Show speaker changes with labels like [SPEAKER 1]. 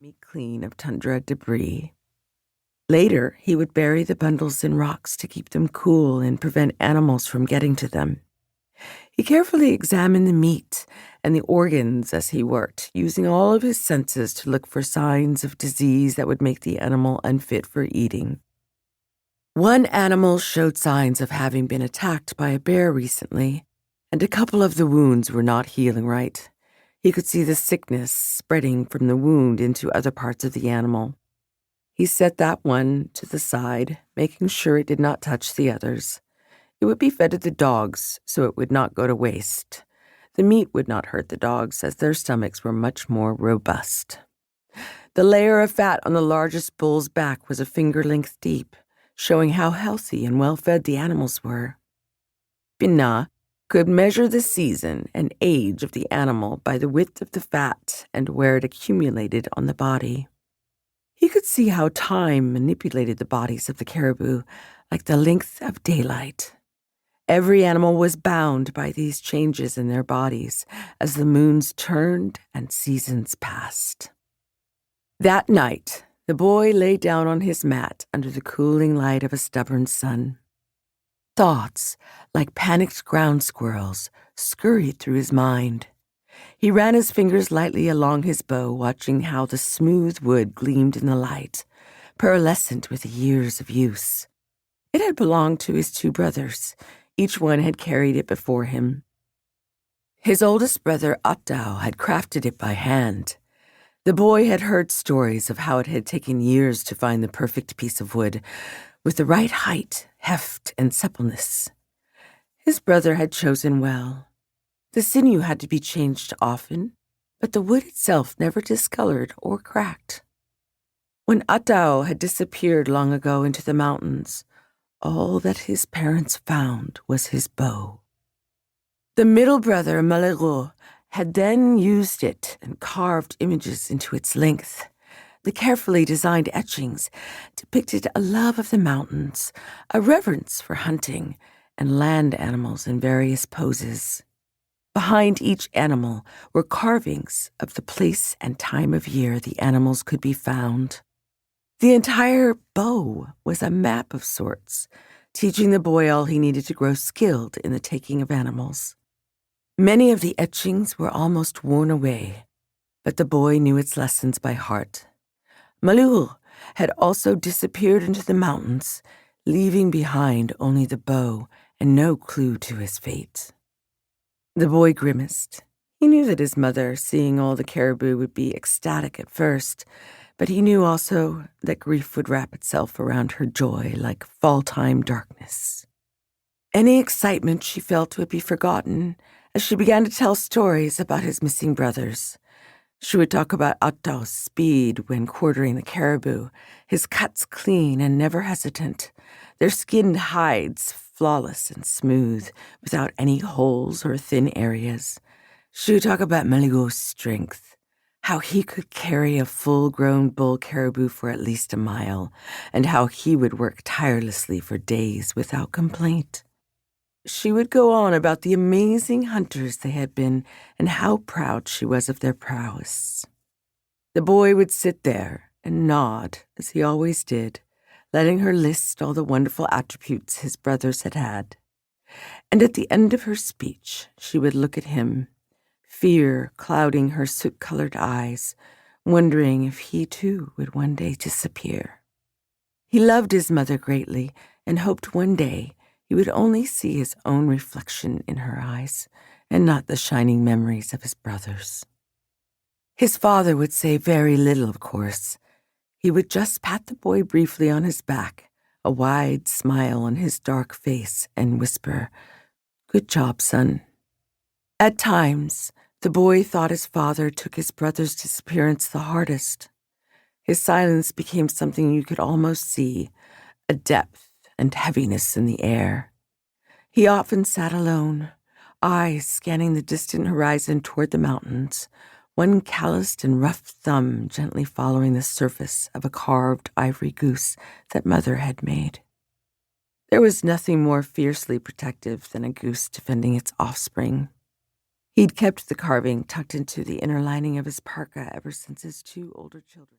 [SPEAKER 1] me clean of tundra debris. Later, he would bury the bundles in rocks to keep them cool and prevent animals from getting to them. He carefully examined the meat and the organs as he worked, using all of his senses to look for signs of disease that would make the animal unfit for eating. One animal showed signs of having been attacked by a bear recently, and a couple of the wounds were not healing right. He could see the sickness spreading from the wound into other parts of the animal. He set that one to the side, making sure it did not touch the others. It would be fed to the dogs, so it would not go to waste. The meat would not hurt the dogs, as their stomachs were much more robust. The layer of fat on the largest bull's back was a finger-length deep, showing how healthy and well-fed the animals were. Binna could measure the season and age of the animal by the width of the fat and where it accumulated on the body. He could see how time manipulated the bodies of the caribou, like the length of daylight. Every animal was bound by these changes in their bodies as the moons turned and seasons passed. That night, the boy lay down on his mat under the cooling light of a stubborn sun. Thoughts, like panicked ground squirrels, scurried through his mind. He ran his fingers lightly along his bow, watching how the smooth wood gleamed in the light, pearlescent with years of use. It had belonged to his two brothers. Each one had carried it before him. His oldest brother, Attao, had crafted it by hand. The boy had heard stories of how it had taken years to find the perfect piece of wood, with the right height, heft, and suppleness. His brother had chosen well. The sinew had to be changed often, but the wood itself never discolored or cracked. When Attao had disappeared long ago into the mountains, all that his parents found was his bow. The middle brother, Malheureux, had then used it and carved images into its length. The carefully designed etchings depicted a love of the mountains, a reverence for hunting, and land animals in various poses. Behind each animal were carvings of the place and time of year the animals could be found. The entire bow was a map of sorts, teaching the boy all he needed to grow skilled in the taking of animals. Many of the etchings were almost worn away, but the boy knew its lessons by heart. Malheureux had also disappeared into the mountains, leaving behind only the bow and no clue to his fate. The boy grimaced. He knew that his mother, seeing all the caribou, would be ecstatic at first, but he knew also that grief would wrap itself around her joy like fall-time darkness. Any excitement she felt would be forgotten as she began to tell stories about his missing brothers. She would talk about Attao's speed when quartering the caribou, his cuts clean and never hesitant, their skinned hides flawless and smooth, without any holes or thin areas. She would talk about Malheureux's strength, how he could carry a full-grown bull caribou for at least a mile, and how he would work tirelessly for days without complaint. She would go on about the amazing hunters they had been and how proud she was of their prowess. The boy would sit there and nod, as he always did, letting her list all the wonderful attributes his brothers had had. And at the end of her speech, she would look at him, fear clouding her soot-colored eyes, wondering if he too would one day disappear. He loved his mother greatly and hoped one day he would only see his own reflection in her eyes and not the shining memories of his brothers. His father would say very little, of course. He would just pat the boy briefly on his back, a wide smile on his dark face, and whisper, "Good job, son." At times, the boy thought his father took his brother's disappearance the hardest. His silence became something you could almost see, a depth and heaviness in the air. He often sat alone, eyes scanning the distant horizon toward the mountains, one calloused and rough thumb gently following the surface of a carved ivory goose that Mother had made. There was nothing more fiercely protective than a goose defending its offspring. He'd kept the carving tucked into the inner lining of his parka ever since his 2 older children.